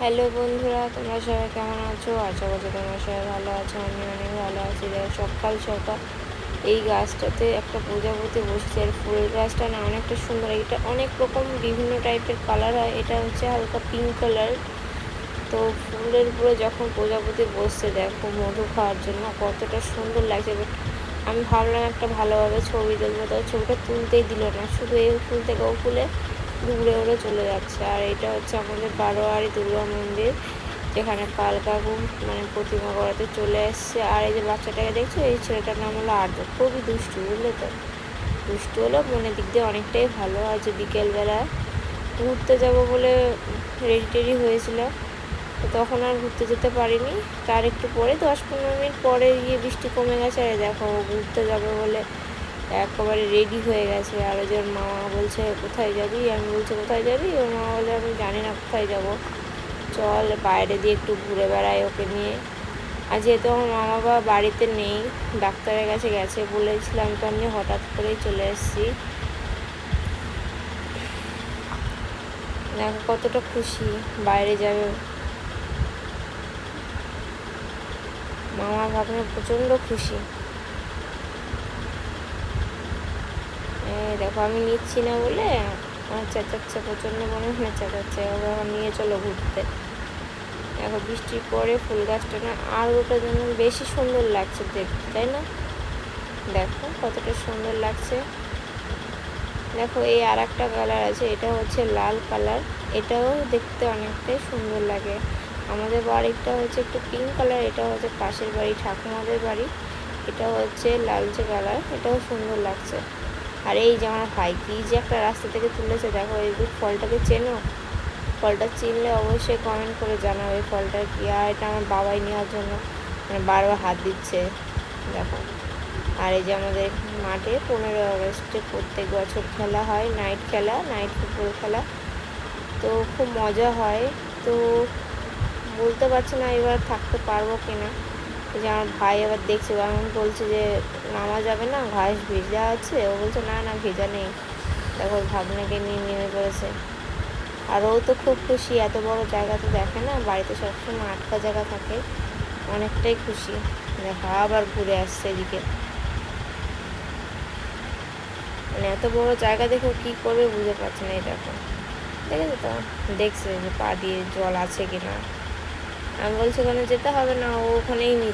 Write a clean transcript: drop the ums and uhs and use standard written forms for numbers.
Hello বন্ধুরা, তোমরা সবাই কেমন আছো? আশা করছি তোমরা সবাই ভালো আছো। আমি অনেক ভালো আছি। সকাল সকাল এই গাছটাতে একটা প্রজাপতি বসছে। আর ফুল গাছটা না অনেকটা সুন্দর। এটা অনেক রকম বিভিন্ন টাইপের কালার হয়। এটা হচ্ছে হালকা পিঙ্ক কালার। তো ফুলের উপরে যখন প্রজাপতি বসছে, দেখো মধু খাওয়ার জন্য কতটা সুন্দর লাগছে। আমি ভাবলাম একটা ভালোভাবে ছবি তুলবো, তো ছবিটা তুলতেই দিল না। শুধু এই ফুল থেকে ও ফুলে উড়ে উড়ে চলে যাচ্ছে। আর এটা হচ্ছে আমাদের বারোয়ারি দুর্গা মন্দির, যেখানে পাল কাকু প্রতিমা করাতে চলে এসছে। আর এই যে বাচ্চাটাকে দেখছো, এই ছেলেটার নাম হলো আর্য। খুবই দুষ্টু, বুঝলে তো। দুষ্টু হলো, মনের দিক দিয়ে অনেকটাই ভালো। আর যে বিকেলবেলা ঘুরতে যাব বলে রেডি টেডি হয়েছিল, তো তখন আর ঘুরতে যেতে পারিনি। তার একটু পরে 10-15 মিনিট পরে গিয়ে বৃষ্টি কমে গেছে। আর দেখো ঘুরতে যাবে বলে একেবারে রেডি হয়ে গেছে। আর ওই যে ওর মামা বলছে কোথায় যাবি, আমি বলছি কোথায় যাবি। ওর মামা বলে আমি জানি না কোথায় যাব, চল বাইরে দিয়ে একটু ঘুরে বেড়াই ওকে নিয়ে। আর যেহেতু আমার মামা বাবা বাড়িতে নেই, ডাক্তারের কাছে গেছে বলেছিলাম, তো আমি হঠাৎ করেই চলে এসেছি। দেখো কতটা খুশি, বাইরে যাবে। মামা ভাগ্নে প্রচণ্ড খুশি। দেখো আমি নিচ্ছি না বলে আমার চেঁচাচ্ছে, প্রচণ্ড মনে হয় চেঁচাচ্ছে। আবার নিয়ে চলো ঘুরতে। দেখো বৃষ্টির পরে ফুল গাছটা না আর ওটা যেন বেশি সুন্দর লাগছে দেখতে, তাই না? দেখো কতটা সুন্দর লাগছে। দেখো এই আর একটা কালার আছে, এটা হচ্ছে লাল কালার। এটাও দেখতে অনেকটাই সুন্দর লাগে। আমাদের বাড়িটা হচ্ছে একটু পিঙ্ক কালার, এটা হচ্ছে পাশের বাড়ি ঠাকুমাদের বাড়ি। এটা হচ্ছে লালচে কালার, এটাও সুন্দর লাগছে। আর এই যে আমার ভাই কি যে একটা রাস্তা থেকে তুলেছে, দেখো এই ফলটাকে চেনো? ফলটা চিনলে অবশ্যই কমেন্ট করে জানাবে ফলটা কি। আর এটা আমার বাবাই নেওয়ার জন্য বারবার হাত দিচ্ছে, দেখো। আর এই যে আমাদের মাঠে 15 আগস্টে প্রত্যেক বছর খেলা হয়, নাইট খেলা, নাইট ফুটবল খেলা। তো খুব মজা হয়। তো বলতে পারছি না এবার থাকতে পারবো কিনা। যে আমার ভাই আবার দেখছে, এমন বলছে যে নামা যাবে না, ঘাস ভেজা আছে। ও বলছে না না, ভেজা নেই। দেখো ভাগনাকে নিয়ে নেমে পড়েছে। আর ও তো খুব খুশি, এত বড় জায়গা তো দেখে না, বাড়িতে সবসময় আটকা জায়গা থাকে। অনেকটাই খুশি। দেখো আবার ঘুরে আসছে এদিকে। এত বড় জায়গা দেখো কি করবে বুঝতে পারছে না। এই দেখো, দেখেছো তো, দেখছে যে পা দিয়ে জল আছে কিনা। আমি বলছি ওখানে যেতে হবে না, ও ওখানেই নিচে